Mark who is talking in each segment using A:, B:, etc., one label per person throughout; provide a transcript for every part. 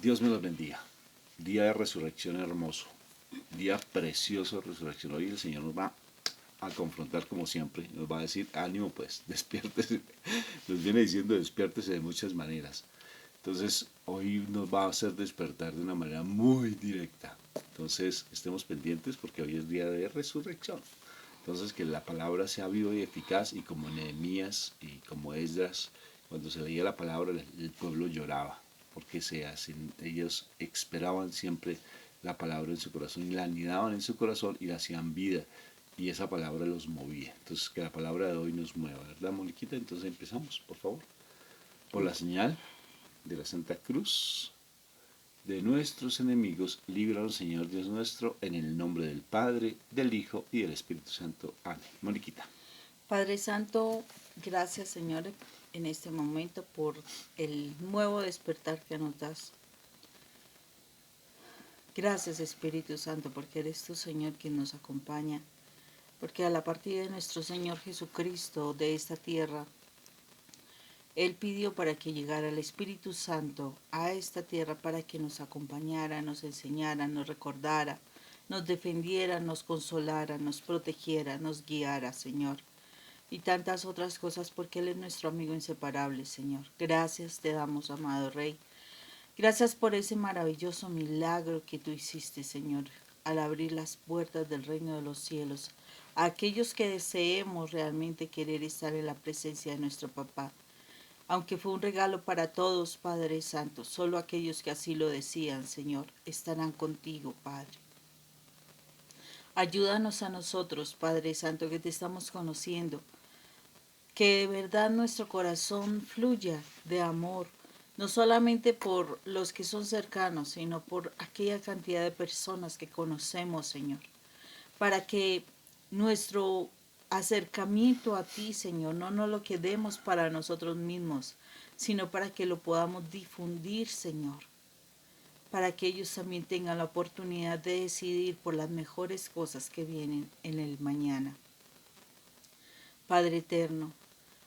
A: Dios me los bendiga. Día de resurrección hermoso. Día precioso de resurrección. Hoy el Señor nos va a confrontar como siempre. Nos va a decir, ánimo pues, despiértese. Nos viene diciendo, despiértese de muchas maneras. Entonces, hoy nos va a hacer despertar de una manera muy directa. Entonces, estemos pendientes porque hoy es día de resurrección. Entonces, que la palabra sea viva y eficaz, y como Nehemías y como Esdras, cuando se leía la palabra, el pueblo lloraba, porque ellos esperaban siempre la palabra en su corazón, y la anidaban en su corazón y la hacían vida, y esa palabra los movía. Entonces, que la palabra de hoy nos mueva, ¿verdad, Moniquita? Entonces empezamos, por favor. Por la señal de la Santa Cruz de nuestros enemigos, líbranos, Señor Dios nuestro, en el nombre del Padre, del Hijo y del Espíritu Santo. Amén. Moniquita.
B: Padre Santo, gracias, Señor, en este momento por el nuevo despertar que nos das. Gracias, Espíritu Santo, porque eres tú, Señor, quien nos acompaña. Porque a la partida de nuestro Señor Jesucristo de esta tierra, Él pidió para que llegara el Espíritu Santo a esta tierra para que nos acompañara, nos enseñara, nos recordara, nos defendiera, nos consolara, nos protegiera, nos guiara, Señor. Y tantas otras cosas, porque Él es nuestro amigo inseparable, Señor. Gracias te damos, amado Rey. Gracias por ese maravilloso milagro que tú hiciste, Señor, al abrir las puertas del reino de los cielos a aquellos que deseemos realmente querer estar en la presencia de nuestro papá. Aunque fue un regalo para todos, Padre Santo, solo aquellos que así lo decían, Señor, estarán contigo, Padre. Ayúdanos a nosotros, Padre Santo, que te estamos conociendo, que de verdad nuestro corazón fluya de amor, no solamente por los que son cercanos, sino por aquella cantidad de personas que conocemos, Señor, para que nuestro acercamiento a ti, Señor, no nos lo quedemos para nosotros mismos, sino para que lo podamos difundir, Señor, para que ellos también tengan la oportunidad de decidir por las mejores cosas que vienen en el mañana. Padre eterno,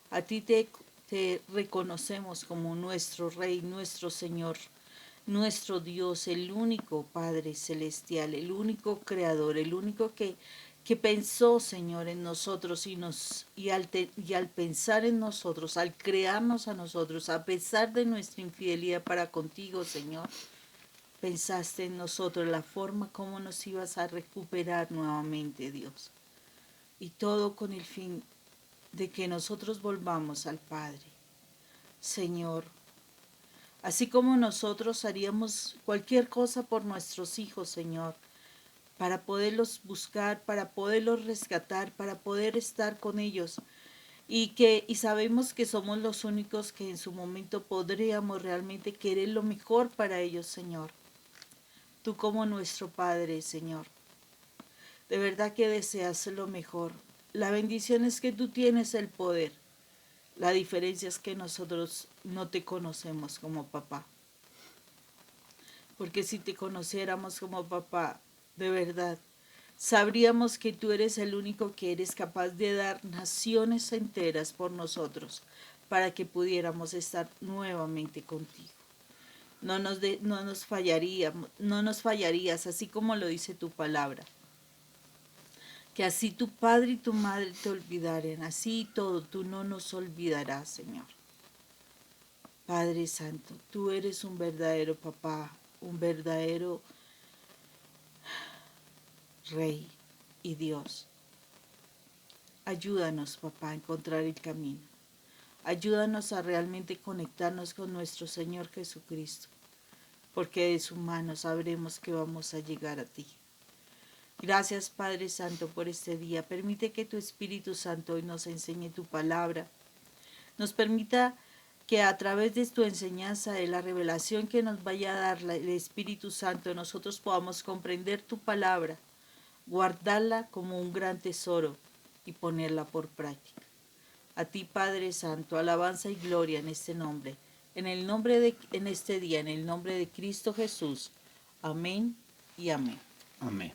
B: a ti te reconocemos como nuestro Rey, nuestro Señor, nuestro Dios, el único Padre celestial, el único Creador, el único que pensó, Señor, en nosotros y al pensar en nosotros, al crearnos a nosotros, a pesar de nuestra infidelidad para contigo, Señor, pensaste en nosotros la forma como nos ibas a recuperar nuevamente, Dios. Y todo con el fin de que nosotros volvamos al Padre. Señor, así como nosotros haríamos cualquier cosa por nuestros hijos, Señor, para poderlos buscar, para poderlos rescatar, para poder estar con ellos. Y sabemos que somos los únicos que en su momento podríamos realmente querer lo mejor para ellos, Señor. Tú como nuestro Padre, Señor. De verdad que deseas lo mejor. La bendición es que tú tienes el poder. La diferencia es que nosotros no te conocemos como papá. Porque si te conociéramos como papá, de verdad, sabríamos que tú eres el único que eres capaz de dar naciones enteras por nosotros para que pudiéramos estar nuevamente contigo. No nos fallarías, así como lo dice tu palabra. Que así tu padre y tu madre te olvidaren, así y todo, tú no nos olvidarás, Señor. Padre Santo, tú eres un verdadero papá, un verdadero Rey y Dios. Ayúdanos, papá, a encontrar el camino. Ayúdanos a realmente conectarnos con nuestro Señor Jesucristo, porque de su mano sabremos que vamos a llegar a ti. Gracias, Padre Santo, por este día. Permite que tu Espíritu Santo hoy nos enseñe tu palabra. Nos permita que a través de tu enseñanza, de la revelación que nos vaya a dar el Espíritu Santo, nosotros podamos comprender tu palabra, guardarla como un gran tesoro y ponerla por práctica. A ti, Padre Santo, alabanza y gloria en este nombre, en este día, en el nombre de Cristo Jesús. Amén y amén.
A: Amén.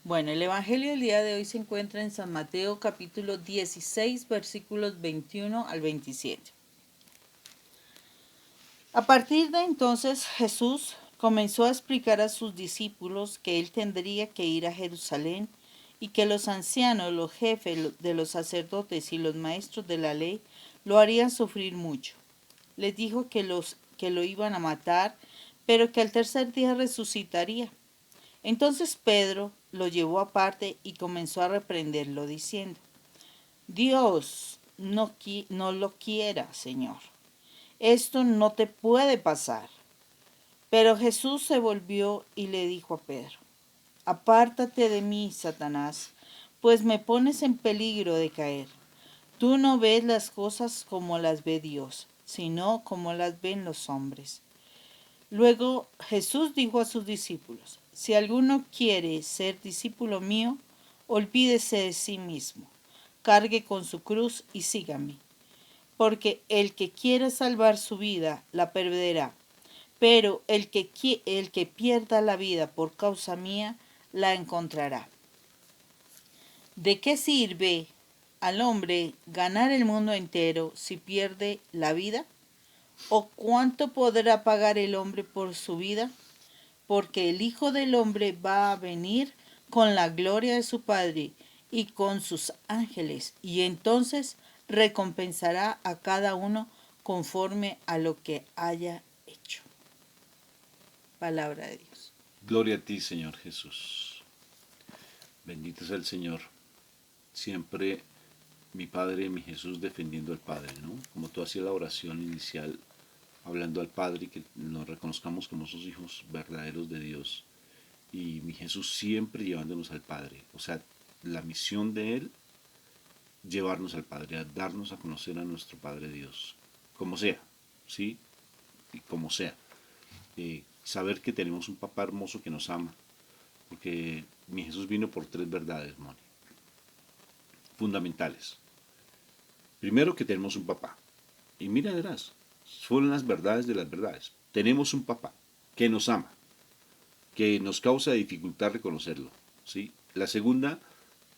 B: Bueno, el Evangelio del día de hoy se encuentra en San Mateo capítulo 16, versículos 21 al 27. A partir de entonces Jesús comenzó a explicar a sus discípulos que él tendría que ir a Jerusalén y que los ancianos, los jefes de los sacerdotes y los maestros de la ley lo harían sufrir mucho. Les dijo que lo iban a matar, pero que al tercer día resucitaría. Entonces Pedro lo llevó aparte y comenzó a reprenderlo, diciendo: Dios no lo quiera, Señor. Esto no te puede pasar. Pero Jesús se volvió y le dijo a Pedro: Apártate de mí, Satanás, pues me pones en peligro de caer. Tú no ves las cosas como las ve Dios, sino como las ven los hombres. Luego Jesús dijo a sus discípulos: Si alguno quiere ser discípulo mío, olvídese de sí mismo, cargue con su cruz y sígame. Porque el que quiera salvar su vida la perderá, pero el que pierda la vida por causa mía la encontrará. ¿De qué sirve al hombre ganar el mundo entero si pierde la vida? ¿O cuánto podrá pagar el hombre por su vida? Porque el Hijo del Hombre va a venir con la gloria de su Padre y con sus ángeles, y entonces recompensará a cada uno conforme a lo que haya hecho. Palabra de Dios.
A: Gloria a ti, Señor Jesús. Bendito sea el Señor. Siempre mi Padre, mi Jesús defendiendo al Padre, ¿no? Como tú hacías la oración inicial, hablando al Padre, que nos reconozcamos como sus hijos verdaderos de Dios. Y mi Jesús siempre llevándonos al Padre. O sea, la misión de Él, llevarnos al Padre, a darnos a conocer a nuestro Padre Dios. Como sea, ¿sí? Y como sea. Saber que tenemos un papá hermoso que nos ama. Porque mi Jesús vino por tres verdades, Moni, fundamentales. Primero, que tenemos un papá. Y mira, verás, son las verdades de las verdades. Tenemos un papá que nos ama, que nos causa dificultad reconocerlo. ¿Sí? La segunda,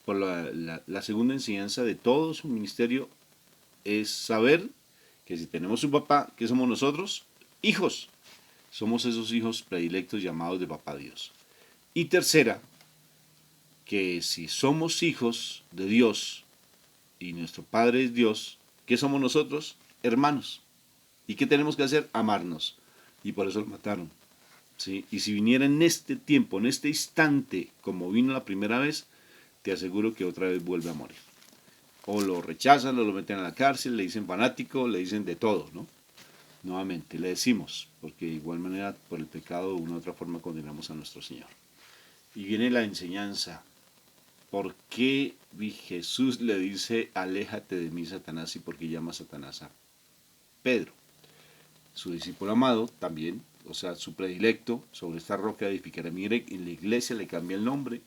A: por la segunda enseñanza de todo su ministerio es saber que si tenemos un papá, ¿qué somos nosotros? Hijos. Somos esos hijos predilectos llamados de papá Dios. Y tercera, que si somos hijos de Dios y nuestro Padre es Dios, ¿qué somos nosotros? Hermanos. ¿Y qué tenemos que hacer? Amarnos. Y por eso lo mataron. ¿Sí? Y si viniera en este tiempo, en este instante, como vino la primera vez, te aseguro que otra vez vuelve a morir. O lo rechazan, o lo meten a la cárcel, le dicen fanático, le dicen de todo, ¿no? Nuevamente, le decimos, porque de igual manera por el pecado de una u otra forma condenamos a nuestro Señor. Y viene la enseñanza. ¿Por qué Jesús le dice, aléjate de mí, Satanás, y por qué llama a Satanás a Pedro? Su discípulo amado también, o sea, su predilecto, sobre esta roca edificaré. Mire, en la iglesia le cambia el nombre.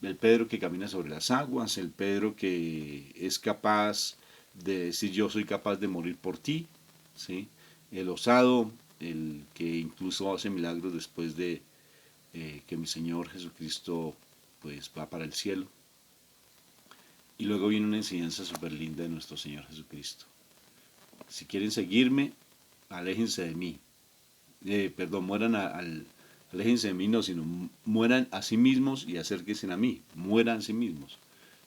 A: El Pedro que camina sobre las aguas, el Pedro que es capaz de decir yo soy capaz de morir por ti, ¿sí? El osado, el que incluso hace milagros después de que mi Señor Jesucristo pues va para el cielo. Y luego viene una enseñanza súper linda de nuestro Señor Jesucristo. Si quieren seguirme, aléjense de mí. Mueran aléjense de mí, no, sino mueran a sí mismos y acérquense a mí. Mueran a sí mismos.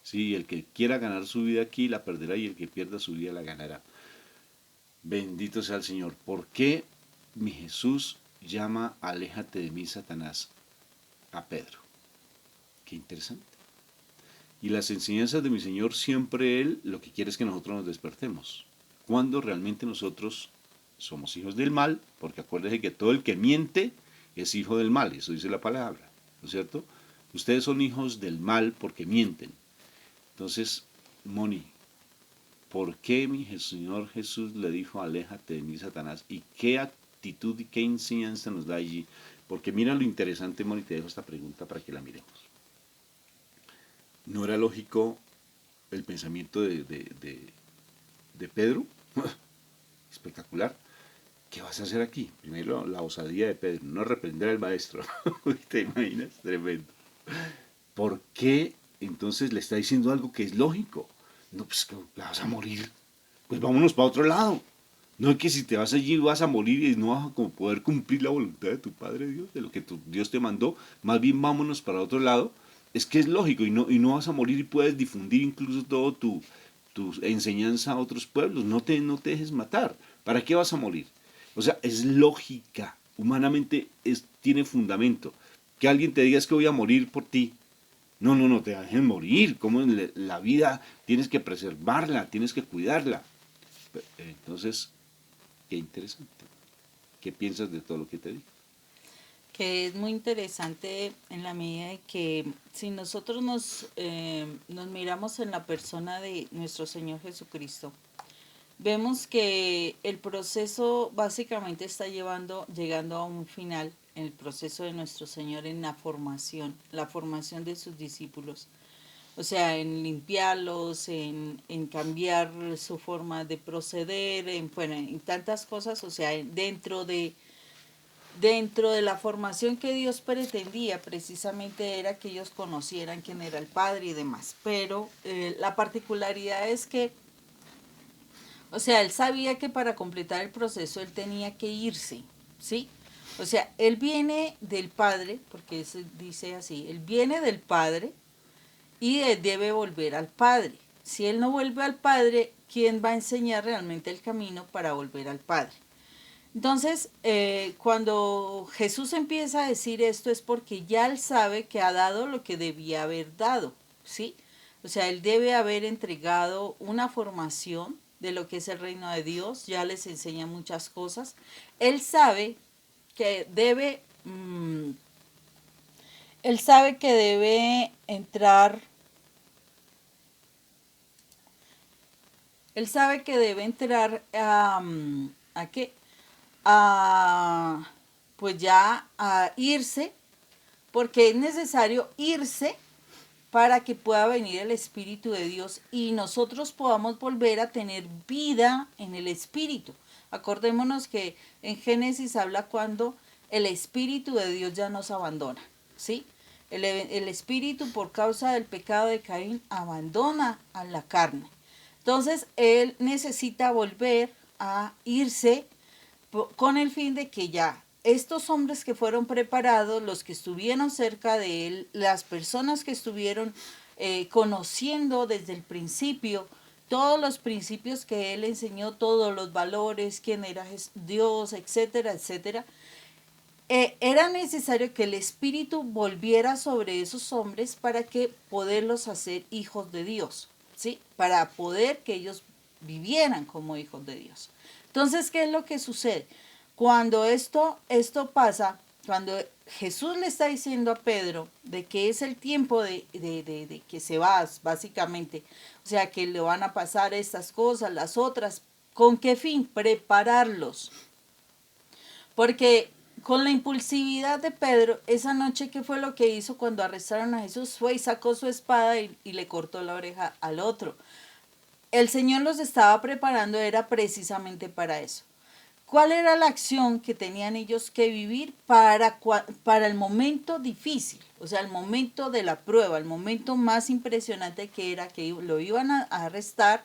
A: Sí, el que quiera ganar su vida aquí la perderá y el que pierda su vida la ganará. Bendito sea el Señor. ¿Por qué mi Jesús llama aléjate de mí, Satanás, a Pedro? Qué interesante. Y las enseñanzas de mi Señor, siempre Él lo que quiere es que nosotros nos despertemos. Cuando realmente nosotros somos hijos del mal, porque acuérdense que todo el que miente es hijo del mal, eso dice la palabra, ¿no es cierto? Ustedes son hijos del mal porque mienten. Entonces, Moni, ¿por qué mi Señor Jesús le dijo, aléjate de mí, Satanás? ¿Y qué actitud y qué enseñanza nos da allí? Porque mira lo interesante, Moni, te dejo esta pregunta para que la miremos. ¿No era lógico el pensamiento de Pedro? Espectacular. ¿Qué vas a hacer aquí? Primero, la osadía de Pedro, no reprender al maestro. ¿Te imaginas? Tremendo. ¿Por qué entonces le está diciendo algo que es lógico? No, pues que vas a morir. Pues vámonos para otro lado. No es que si te vas allí vas a morir y no vas a como poder cumplir la voluntad de tu Padre Dios, de lo que Dios te mandó, más bien vámonos para otro lado. Es que es lógico y no vas a morir y puedes difundir incluso todo tu enseñanza a otros pueblos. No te dejes matar. ¿Para qué vas a morir? O sea, es lógica. Humanamente tiene fundamento. Que alguien te diga es que voy a morir por ti. No, te dejen morir. Como en la vida tienes que preservarla, tienes que cuidarla. Entonces, qué interesante. ¿Qué piensas de todo lo que te digo?
B: Que es muy interesante en la medida de que si nosotros nos miramos en la persona de nuestro Señor Jesucristo, vemos que el proceso básicamente está llegando a un final en el proceso de nuestro Señor en la formación de sus discípulos. O sea, en limpiarlos, en cambiar su forma de proceder, bueno, en tantas cosas, o sea, dentro de la formación que Dios pretendía, precisamente era que ellos conocieran quién era el Padre y demás. Pero la particularidad es que, o sea, él sabía que para completar el proceso él tenía que irse, ¿sí? O sea, él viene del Padre, porque se dice así, él viene del Padre y él debe volver al Padre. Si él no vuelve al Padre, ¿quién va a enseñar realmente el camino para volver al Padre? Entonces, cuando Jesús empieza a decir esto es porque ya él sabe que ha dado lo que debía haber dado, ¿sí? O sea, él debe haber entregado una formación de lo que es el reino de Dios, ya les enseña muchas cosas. Él sabe que él sabe que debe entrar, él sabe que debe entrar ¿a qué? A, pues ya a irse, porque es necesario irse para que pueda venir el Espíritu de Dios y nosotros podamos volver a tener vida en el Espíritu. Acordémonos que en Génesis habla cuando el Espíritu de Dios ya nos abandona, ¿sí? El Espíritu por causa del pecado de Caín abandona a la carne. Entonces él necesita volver a irse con el fin de que ya estos hombres que fueron preparados, los que estuvieron cerca de él, las personas que estuvieron conociendo desde el principio, todos los principios que él enseñó, todos los valores, quién era Dios, etcétera, etcétera, era necesario que el Espíritu volviera sobre esos hombres para que poderlos hacer hijos de Dios, ¿sí? Para poder que ellos vivieran como hijos de Dios. Entonces, ¿qué es lo que sucede? Cuando esto pasa, cuando Jesús le está diciendo a Pedro de que es el tiempo de que se va, básicamente, o sea, que le van a pasar estas cosas, las otras, ¿con qué fin? Prepararlos. Porque con la impulsividad de Pedro, esa noche, ¿qué fue lo que hizo cuando arrestaron a Jesús? Fue y sacó su espada y le cortó la oreja al otro. El Señor los estaba preparando, era precisamente para eso. ¿Cuál era la acción que tenían ellos que vivir para el momento difícil? O sea, el momento de la prueba, el momento más impresionante que era que lo iban a arrestar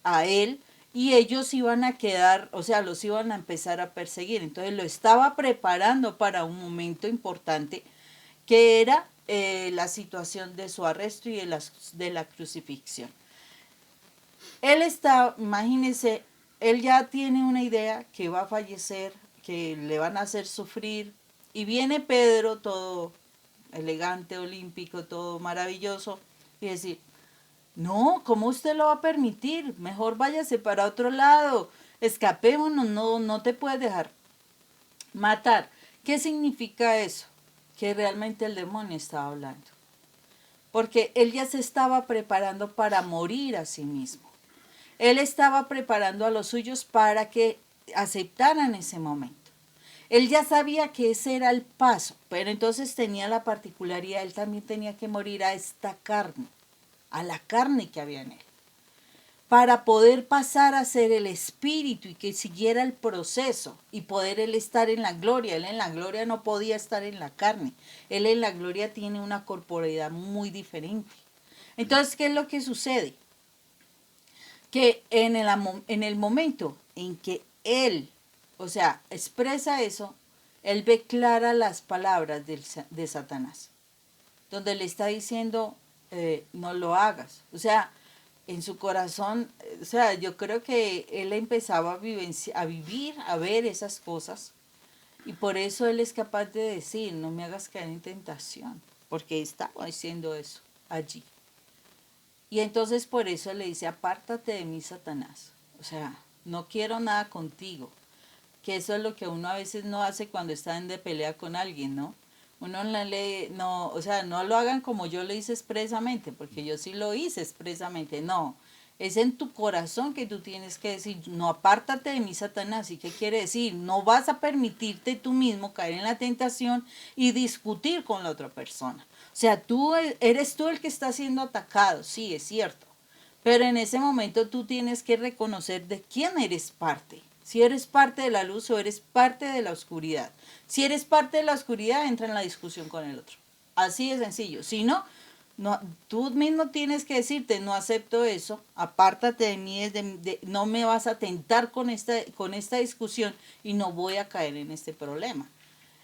B: a él y ellos iban a quedar, o sea, los iban a empezar a perseguir. Entonces lo estaba preparando para un momento importante que era la situación de su arresto y de la crucifixión. Él está, imagínense, él ya tiene una idea que va a fallecer, que le van a hacer sufrir, y viene Pedro todo elegante, olímpico, todo maravilloso, y decir, no, ¿cómo usted lo va a permitir? Mejor váyase para otro lado, escapémonos, no te puedes dejar matar. ¿Qué significa eso? Que realmente el demonio estaba hablando. Porque él ya se estaba preparando para morir a sí mismo. Él estaba preparando a los suyos para que aceptaran ese momento. Él ya sabía que ese era el paso, pero entonces tenía la particularidad, él también tenía que morir a esta carne, a la carne que había en él, para poder pasar a ser el espíritu y que siguiera el proceso y poder él estar en la gloria. Él en la gloria no podía estar en la carne, él en la gloria tiene una corporeidad muy diferente. Entonces, ¿qué es lo que sucede? Que en el momento en que él, o sea, expresa eso, él ve claras las palabras de Satanás, donde le está diciendo, no lo hagas. O sea, en su corazón, o sea, yo creo que él empezaba a vivir, a ver esas cosas, y por eso él es capaz de decir, no me hagas caer en tentación, porque estaba diciendo eso allí. Y entonces por eso le dice, apártate de mí, Satanás. O sea, no quiero nada contigo. Que eso es lo que uno a veces no hace cuando está en de pelea con alguien, ¿no? Uno no le, no, o sea, no lo hagan como yo lo hice expresamente, porque yo sí lo hice expresamente, no. Es en tu corazón que tú tienes que decir, no, apártate de mí, Satanás. ¿Y qué quiere decir? No vas a permitirte tú mismo caer en la tentación y discutir con la otra persona. O sea, eres tú el que está siendo atacado, sí, es cierto. Pero en ese momento tú tienes que reconocer de quién eres parte. Si eres parte de la luz o eres parte de la oscuridad. Si eres parte de la oscuridad, entra en la discusión con el otro. Así de sencillo. Si no, no, tú mismo tienes que decirte, no acepto eso, apártate de mí, no me vas a tentar con esta discusión y no voy a caer en este problema.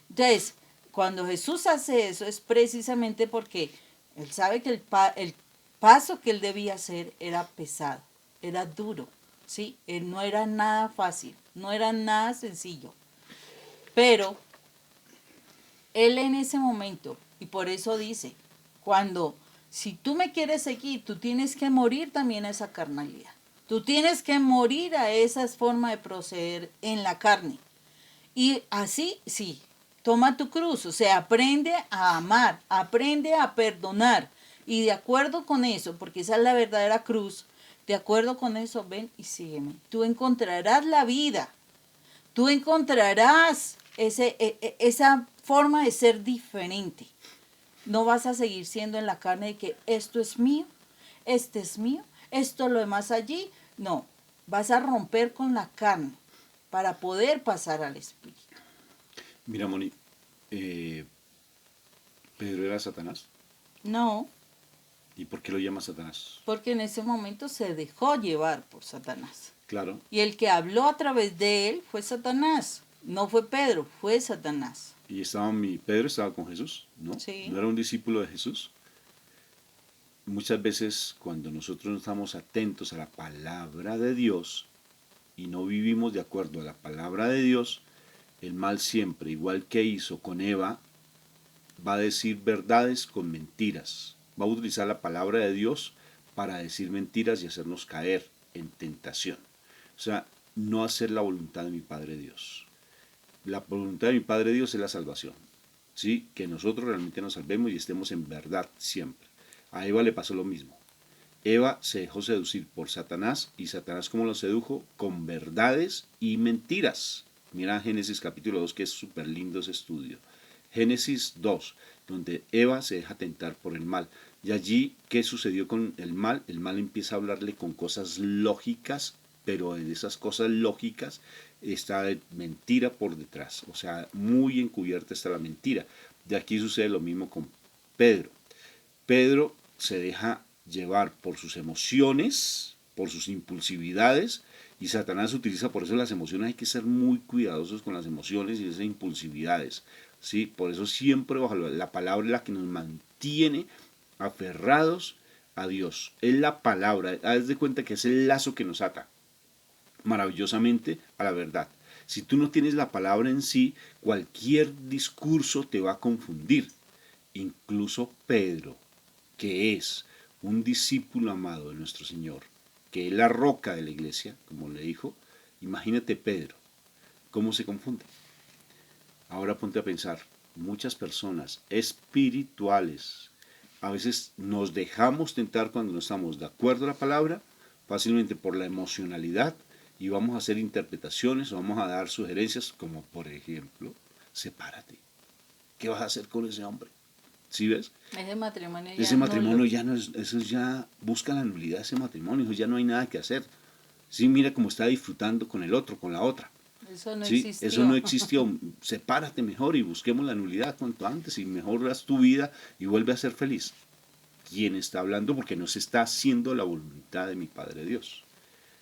B: Entonces, cuando Jesús hace eso es precisamente porque él sabe que el paso que él debía hacer era pesado, era duro, ¿sí? Él no era nada fácil, no era nada sencillo. Pero él en ese momento, y por eso dice, si tú me quieres seguir, tú tienes que morir también a esa carnalidad. Tú tienes que morir a esa forma de proceder en la carne. Y así, sí, toma tu cruz, o sea, aprende a amar, aprende a perdonar. Y de acuerdo con eso, porque esa es la verdadera cruz, de acuerdo con eso, ven y sígueme. Tú encontrarás la vida, tú encontrarás esa forma de ser diferente. No vas a seguir siendo en la carne de que esto es mío, este es mío, esto lo demás allí. No, vas a romper con la carne para poder pasar al espíritu.
A: Mira, Moni, Pedro era Satanás.
B: No,
A: ¿Y por qué lo llama Satanás?
B: porque en ese momento se dejó llevar por Satanás.
A: Claro,
B: Y el que habló a través de él fue Satanás. No fue Pedro, fue Satanás.
A: y Pedro estaba con Jesús, ¿no?
B: Sí.
A: No era un discípulo de Jesús. Muchas veces cuando nosotros no estamos atentos a la palabra de Dios y no vivimos de acuerdo a la palabra de Dios, el mal siempre, igual que hizo con Eva, va a decir verdades con mentiras. Va a utilizar la palabra de Dios para decir mentiras y hacernos caer en tentación. O sea, no hacer la voluntad de mi Padre Dios. La voluntad de mi Padre Dios es la salvación. ¿Sí? Que nosotros realmente nos salvemos y estemos en verdad siempre. A Eva le pasó lo mismo. Eva se dejó seducir por Satanás y Satanás, ¿cómo lo sedujo? Con verdades y mentiras. Mira Génesis capítulo 2, que es súper lindo ese estudio. Génesis 2, donde Eva se deja tentar por el mal. Y allí, ¿qué sucedió con el mal? El mal empieza a hablarle con cosas lógicas, pero en esas cosas lógicas está mentira por detrás. O sea, muy encubierta está la mentira. De aquí sucede lo mismo con Pedro. Pedro se deja llevar por sus emociones, por sus impulsividades, y Satanás utiliza por eso las emociones. Hay que ser muy cuidadosos con las emociones y esas impulsividades, ¿sí? Por eso siempre bajo la palabra es la que nos mantiene aferrados a Dios. Es la palabra, haz de cuenta que es el lazo que nos ata maravillosamente a la verdad. Si tú no tienes la palabra en sí, cualquier discurso te va a confundir. Incluso Pedro, que es un discípulo amado de nuestro Señor, que es la roca de la iglesia, como le dijo, imagínate Pedro, cómo se confunde. Ahora ponte a pensar, muchas personas espirituales, a veces nos dejamos tentar cuando no estamos de acuerdo a la palabra, fácilmente por la emocionalidad, y vamos a hacer interpretaciones o vamos a dar sugerencias como por ejemplo, sepárate. ¿Qué vas a hacer con ese hombre? ¿Sí ves?
B: Ese matrimonio ya
A: Ese
B: no
A: matrimonio ya no es, eso ya busca la nulidad de ese matrimonio, eso ya no hay nada que hacer. Sí, mira cómo está disfrutando con el otro, con la otra.
B: eso no
A: Sí, eso no
B: existió.
A: existió. Sepárate mejor y busquemos la nulidad cuanto antes y mejoras tu vida y vuelve a ser feliz. ¿Quién está hablando? Porque no se está haciendo la voluntad de mi Padre Dios.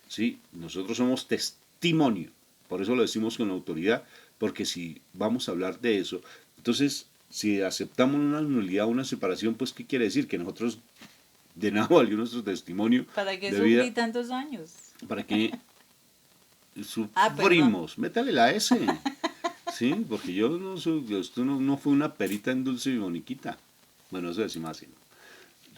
A: ¿Sí? Nosotros somos testimonio. Por eso lo decimos con autoridad, porque si vamos a hablar de eso, entonces si aceptamos una nulidad, una separación, pues ¿qué quiere decir? Que nosotros de nada valió nuestro testimonio
B: ¿Para qué
A: de
B: sufrí
A: vida,
B: tantos años?
A: para que
B: Perdón.
A: sufrimos, métale la S, ¿sí? Porque yo no soy, esto no fue una perita en dulce y boniquita. Bueno, eso decimos así, ¿no?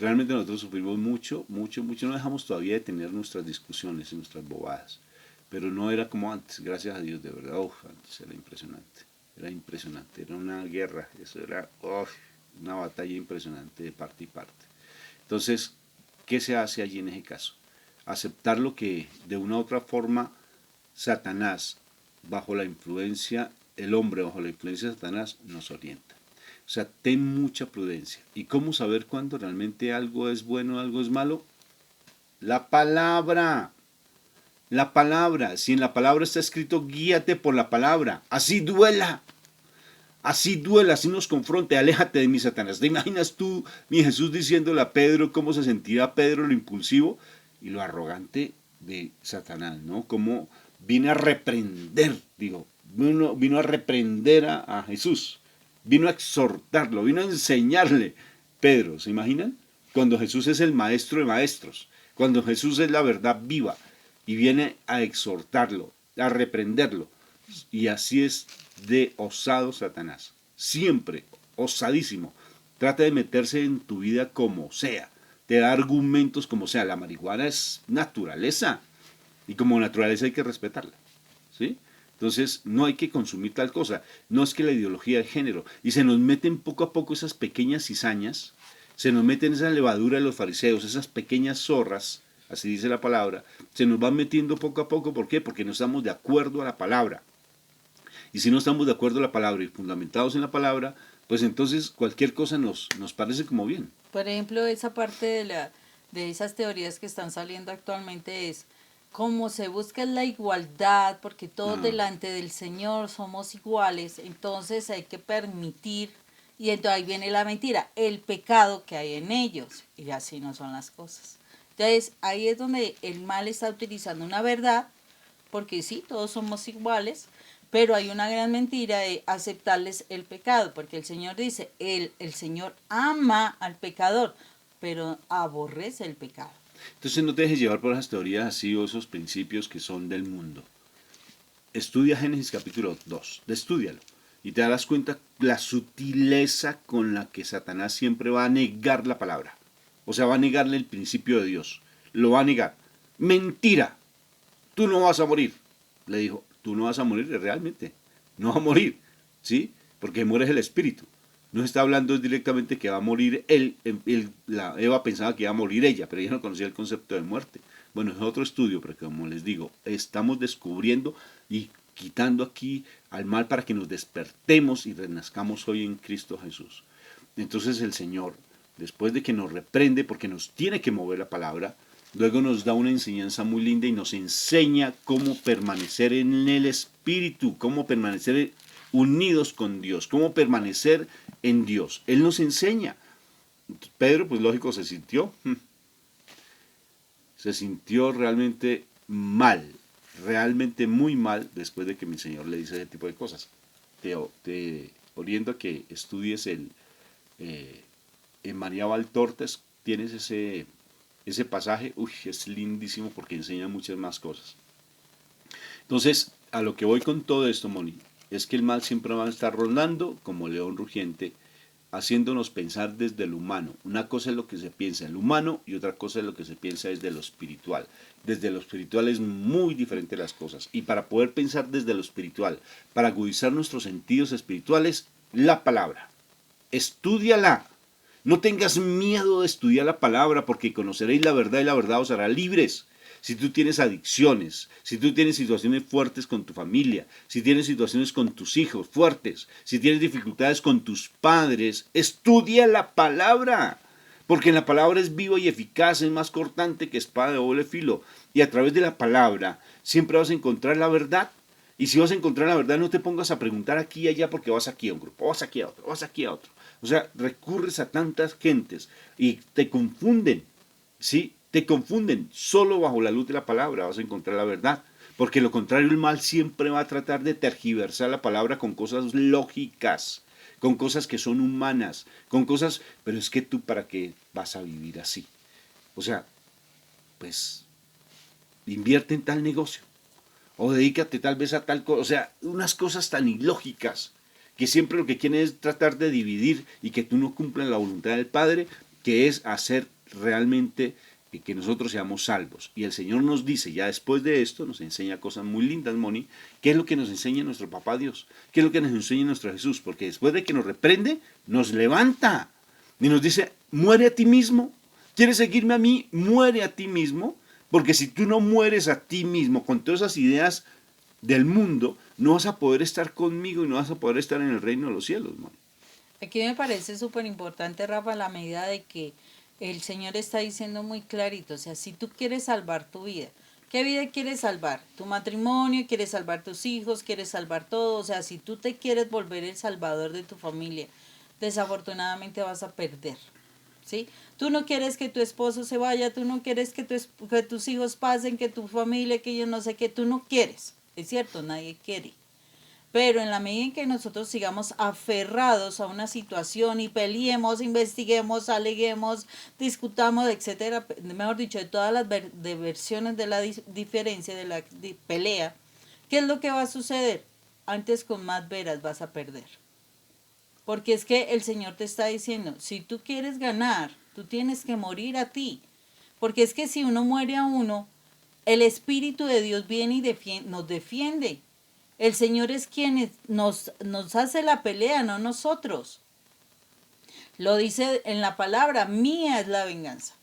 A: Realmente nosotros sufrimos mucho, mucho, mucho, no dejamos todavía de tener nuestras discusiones y nuestras bobadas, pero no era como antes, gracias a Dios, de verdad, antes era impresionante, era una guerra, eso era una batalla impresionante de parte y parte. Entonces, ¿qué se hace allí en ese caso? Aceptar lo que de una u otra forma Satanás, bajo la influencia, el hombre bajo la influencia de Satanás nos orienta. O sea, ten mucha prudencia. ¿Y cómo saber cuándo realmente algo es bueno, algo es malo? La palabra. La palabra. Si en la palabra está escrito, guíate por la palabra. Así duela. Así duela, así nos confronte. Aléjate de mí, Satanás. ¿Te imaginas tú, mi Jesús, diciéndole a Pedro cómo se sentía Pedro, lo impulsivo y lo arrogante de Satanás, ¿no? Cómo vino a reprender, digo, vino a reprender a Jesús, vino a exhortarlo, vino a enseñarle. Pedro, ¿se imaginan? Cuando Jesús es el maestro de maestros, cuando Jesús es la verdad viva y viene a exhortarlo, a reprenderlo. Y así es de osado Satanás. Siempre, osadísimo. Trata de meterse en tu vida como sea. Te da argumentos como sea. La marihuana es naturaleza. Y como naturaleza hay que respetarla. ¿Sí? Entonces no hay que consumir tal cosa. No es que la ideología de género. Y se nos meten poco a poco esas pequeñas cizañas. Se nos meten esa levadura de los fariseos. Esas pequeñas zorras. Así dice la palabra. Se nos van metiendo poco a poco. ¿Por qué? Porque no estamos de acuerdo a la palabra. Y si no estamos de acuerdo a la palabra y fundamentados en la palabra, pues entonces cualquier cosa nos parece como bien.
B: Por ejemplo, esa parte de esas teorías que están saliendo actualmente es como se busca la igualdad, porque todos
A: Ah,
B: delante del Señor somos iguales, entonces hay que permitir, y entonces ahí viene la mentira, el pecado que hay en ellos, y así no son las cosas. Entonces ahí es donde el mal está utilizando una verdad, porque sí, todos somos iguales, pero hay una gran mentira de aceptarles el pecado, porque el Señor dice, el Señor ama al pecador, pero aborrece el pecado.
A: entonces no te dejes llevar por esas teorías así o esos principios que son del mundo. Estudia Génesis capítulo 2, estúdialo, y te darás cuenta la sutileza con la que Satanás siempre va a negar la palabra. O sea, va a negarle el principio de Dios. Lo va a negar. Mentira. Tú no vas a morir. Le dijo, tú no vas a morir realmente. No va a morir. ¿Sí? Porque muere el espíritu. No está hablando directamente que va a morir él. Eva pensaba que iba a morir ella, pero ella no conocía el concepto de muerte. Bueno, es otro estudio, pero como les digo, estamos descubriendo y quitando aquí al mal para que nos despertemos y renazcamos hoy en Cristo Jesús. Entonces el Señor, después de que nos reprende, porque nos tiene que mover la palabra, luego nos da una enseñanza muy linda y nos enseña cómo permanecer en el Espíritu, cómo permanecer unidos con Dios, cómo permanecer en Dios. Él nos enseña. Pedro, pues lógico, se sintió realmente muy mal después de que mi Señor le dice ese tipo de cosas. Te oriento a que estudies en María Valtortas, tienes ese pasaje, es lindísimo porque enseña muchas más cosas. Entonces, a lo que voy con todo esto, Moni, es que el mal siempre va a estar rondando como león rugiente, haciéndonos pensar desde lo humano. Una cosa es lo que se piensa en lo humano y otra cosa es lo que se piensa desde lo espiritual. Desde lo espiritual es muy diferente las cosas. Y para poder pensar desde lo espiritual, para agudizar nuestros sentidos espirituales, la palabra. Estúdiala. No tengas miedo de estudiar la palabra porque conoceréis la verdad y la verdad os hará libres. Si tú tienes adicciones, si tú tienes situaciones fuertes con tu familia, si tienes situaciones con tus hijos fuertes, si tienes dificultades con tus padres, estudia la palabra. Porque en la palabra es viva y eficaz, es más cortante que espada de doble filo. Y a través de la palabra siempre vas a encontrar la verdad. Y si vas a encontrar la verdad, no te pongas a preguntar aquí y allá porque vas aquí a un grupo, vas aquí a otro, vas aquí a otro. O sea, recurres a tantas gentes y te confunden, ¿sí? Te confunden. Solo bajo la luz de la palabra vas a encontrar la verdad. Porque lo contrario, el mal siempre va a tratar de tergiversar la palabra con cosas lógicas, con cosas que son humanas, con cosas, pero es que tú para qué vas a vivir así. O sea, pues invierte en tal negocio o dedícate tal vez a tal cosa, o sea, unas cosas tan ilógicas que siempre lo que quieren es tratar de dividir y que tú no cumplas la voluntad del Padre, que es hacer realmente que nosotros seamos salvos. Y el Señor nos dice, ya después de esto, nos enseña cosas muy lindas, Moni. ¿Qué es lo que nos enseña nuestro Papá Dios? ¿Qué es lo que nos enseña nuestro Jesús? Porque después de que nos reprende, nos levanta y nos dice, muere a ti mismo. ¿Quieres seguirme a mí? Muere a ti mismo. Porque si tú no mueres a ti mismo con todas esas ideas del mundo, no vas a poder estar conmigo y no vas a poder estar en el reino de los cielos, Moni.
B: Aquí me parece súper importante, Rafa, la medida de que el Señor está diciendo muy clarito, o sea, si tú quieres salvar tu vida, ¿qué vida quieres salvar? Tu matrimonio, quieres salvar tus hijos, quieres salvar todo, o sea, si tú te quieres volver el salvador de tu familia, desafortunadamente vas a perder, ¿sí? Tú no quieres que tu esposo se vaya, tú no quieres que, que tus hijos pasen, que tu familia, que yo no sé qué, tú no quieres, es cierto, nadie quiere. Pero en la medida en que nosotros sigamos aferrados a una situación y peleemos, investiguemos, aleguemos, discutamos, etcétera, mejor dicho, de todas las versiones de la diferencia, de la pelea, ¿qué es lo que va a suceder? Antes con más veras vas a perder. Porque es que el Señor te está diciendo, si tú quieres ganar, tú tienes que morir a ti. Porque es que si uno muere a uno, el Espíritu de Dios viene y nos defiende. El Señor es quien nos hace la pelea, no nosotros. Lo dice en la palabra, mía es la venganza.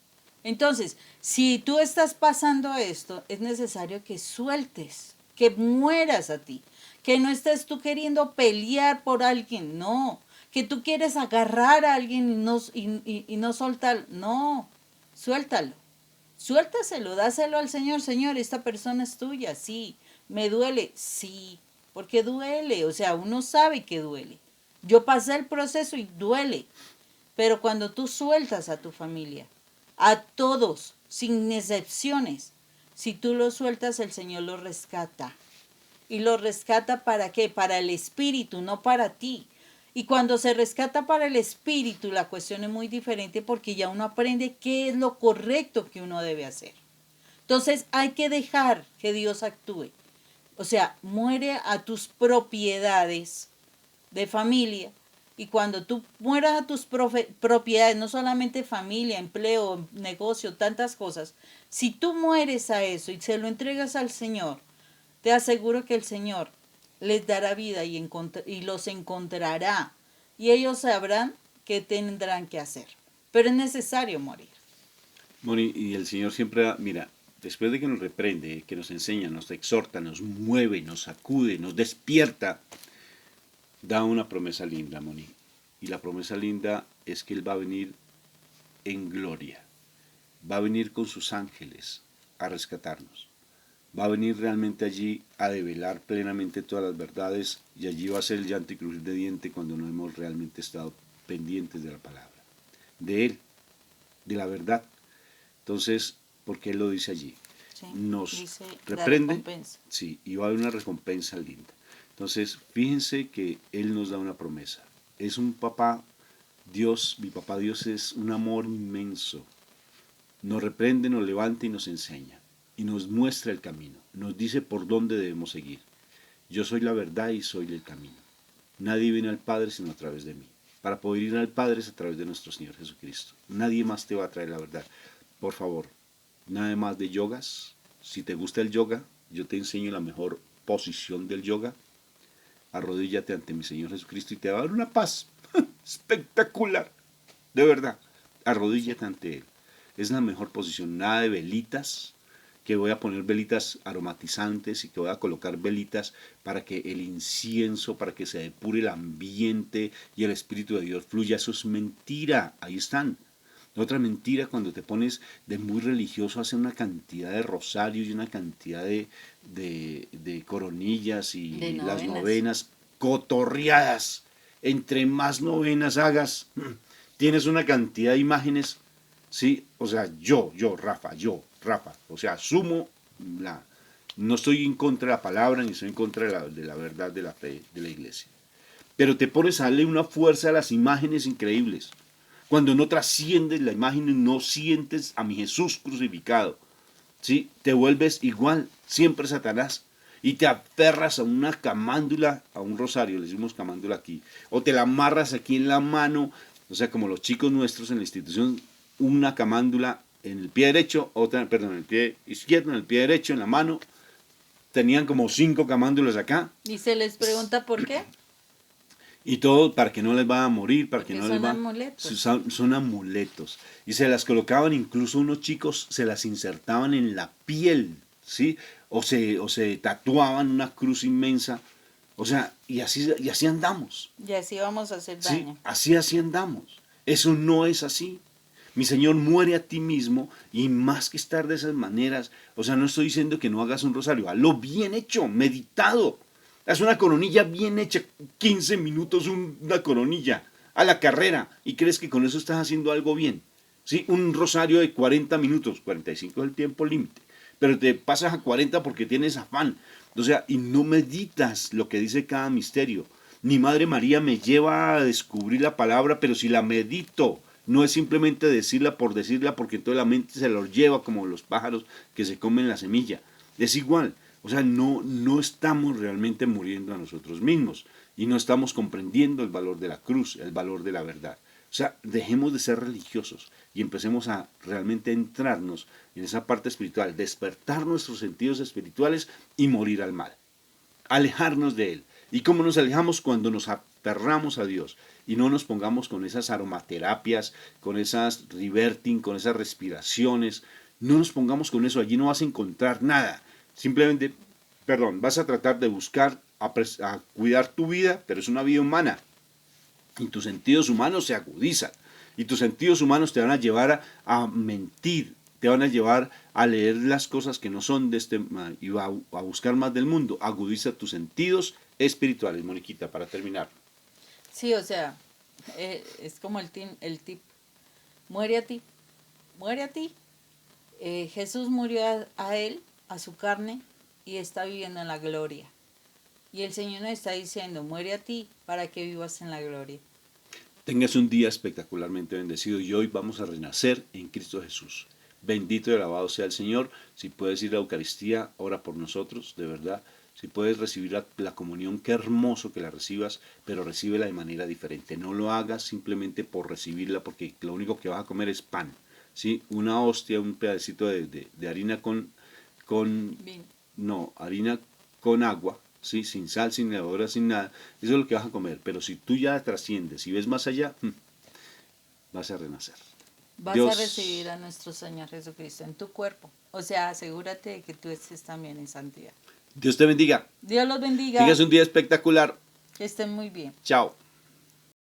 B: Entonces, si tú estás pasando esto, es necesario que sueltes, que mueras a ti, que no estés tú queriendo pelear por alguien, no, que tú quieres agarrar a alguien y no soltar, no, suéltalo. Suéltaselo, dáselo al Señor. Señor, esta persona es tuya, sí. ¿Me duele? Sí, porque duele. O sea, uno sabe que duele. Yo pasé el proceso y duele. Pero cuando tú sueltas a tu familia, a todos, sin excepciones, si tú los sueltas, el Señor los rescata. ¿Y los rescata para qué? Para el espíritu, no para ti. Y cuando se rescata para el espíritu, la cuestión es muy diferente porque ya uno aprende qué es lo correcto que uno debe hacer. Entonces hay que dejar que Dios actúe. O sea, muere a tus propiedades de familia. Y cuando tú mueras a tus propiedades, no solamente familia, empleo, negocio, tantas cosas, si tú mueres a eso y se lo entregas al Señor, te aseguro que el Señor les dará vida y los encontrará. Y ellos sabrán qué tendrán que hacer. Pero es necesario morir.
A: Moni, y el Señor siempre, mira, después de que nos reprende, que nos enseña, nos exhorta, nos mueve, nos sacude, nos despierta, da una promesa linda, Moni. Y la promesa linda es que Él va a venir en gloria. Va a venir con sus ángeles a rescatarnos. Va a venir realmente allí a develar plenamente todas las verdades y allí va a ser el llanto y crujir de diente cuando no hemos realmente estado pendientes de la palabra, de Él, de la verdad. Entonces, porque Él lo dice allí,
B: Sí,
A: nos
B: dice
A: reprende, sí, y va a haber una recompensa linda. Entonces, fíjense que Él nos da una promesa. Es un papá, Dios, mi papá Dios es un amor inmenso. Nos reprende, nos levanta y nos enseña. Y nos muestra el camino. Nos dice por dónde debemos seguir. Yo soy la verdad y soy el camino. Nadie viene al Padre sino a través de mí. Para poder ir al Padre es a través de nuestro Señor Jesucristo. Nadie más te va a traer la verdad. Por favor, nada más de yogas. Si te gusta el yoga, yo te enseño la mejor posición del yoga. Arrodíllate ante mi Señor Jesucristo y te va a dar una paz espectacular. De verdad, arrodíllate ante Él. Es la mejor posición. Nada de velitas, que voy a poner velitas aromatizantes y que voy a colocar velitas para que el incienso, para que se depure el ambiente y el Espíritu de Dios fluya. Eso es mentira. Ahí están. Otra mentira, cuando te pones de muy religioso, hace una cantidad de rosarios y una cantidad de coronillas y
B: De
A: las
B: novenas.
A: novenas cotorreadas. Entre más novenas hagas, tienes una cantidad de imágenes, ¿sí? O sea, Rafa, o sea, asumo No estoy en contra de la palabra, ni estoy en contra de la verdad de la fe de la iglesia. Pero te pones a darle una fuerza a las imágenes increíbles. Cuando no trasciendes la imagen y no sientes a mi Jesús crucificado, ¿sí? Te vuelves igual, siempre Satanás. Y te aferras a una camándula, a un rosario, le decimos camándula aquí, o te la amarras aquí en la mano, o sea, como los chicos nuestros en la institución, una camándula en el pie derecho, otra, perdón, en el pie izquierdo, en el pie derecho, en la mano, tenían como 5 camándulas acá,
B: Y se les pregunta por qué,
A: y todo para que no les va a morir, para que
B: porque
A: no les
B: son
A: va...
B: amuletos.
A: Son amuletos. Y se las colocaban, incluso unos chicos se las insertaban en la piel, ¿sí? O se tatuaban una cruz inmensa. O sea, y así andamos,
B: Y así vamos a hacer
A: ¿sí?
B: daño.
A: Así andamos. Eso no es así. Mi Señor, muere a ti mismo y más que estar de esas maneras, o sea, no estoy diciendo que no hagas un rosario, hazlo bien hecho, meditado. Haz una coronilla bien hecha, 15 minutos una coronilla a la carrera y crees que con eso estás haciendo algo bien. ¿Sí? Un rosario de 40 minutos, 45 es el tiempo límite, pero te pasas a 40 porque tienes afán. O sea, y no meditas lo que dice cada misterio. Mi Madre María me lleva a descubrir la palabra, pero si la medito, no es simplemente decirla por decirla, porque toda la mente se los lleva como los pájaros que se comen la semilla. Es igual. O sea, no estamos realmente muriendo a nosotros mismos y no estamos comprendiendo el valor de la cruz, el valor de la verdad. O sea, dejemos de ser religiosos y empecemos a realmente entrarnos en esa parte espiritual, despertar nuestros sentidos espirituales y morir al mal. Alejarnos de él. ¿Y cómo nos alejamos? Cuando nos aferramos a Dios y no nos pongamos con esas aromaterapias, con esas reverting, con esas respiraciones. No nos pongamos con eso, allí no vas a encontrar nada. Simplemente, perdón, vas a tratar de buscar a cuidar tu vida, pero es una vida humana. Y tus sentidos humanos se agudizan. Y tus sentidos humanos te van a llevar a mentir, te van a llevar a leer las cosas que no son de este y a buscar más del mundo. Agudiza tus sentidos espirituales, Moniquita, para terminar.
B: Sí, o sea, es como el tip, muere a ti, muere a ti. Jesús murió a él, a su carne, y está viviendo en la gloria. Y el Señor nos está diciendo, muere a ti para que vivas en la gloria.
A: Tengas un día espectacularmente bendecido y hoy vamos a renacer en Cristo Jesús. Bendito y alabado sea el Señor. Si puedes ir a la Eucaristía, ora por nosotros, de verdad. Si puedes recibir la comunión, qué hermoso que la recibas, pero recíbela de manera diferente. No lo hagas simplemente por recibirla, porque lo único que vas a comer es pan. ¿Sí? Una hostia, un pedacito de harina
B: Bien.
A: no, harina con agua, ¿sí? Sin sal, sin levadura, sin nada. Eso es lo que vas a comer. Pero si tú ya trasciendes y ves más allá, vas a renacer.
B: Vas a recibir a nuestro Señor Jesucristo en tu cuerpo. O sea, asegúrate de que tú estés también en santidad.
A: Dios te bendiga.
B: Dios los bendiga.
A: Tengas un día espectacular.
B: Que estén muy bien.
A: Chao.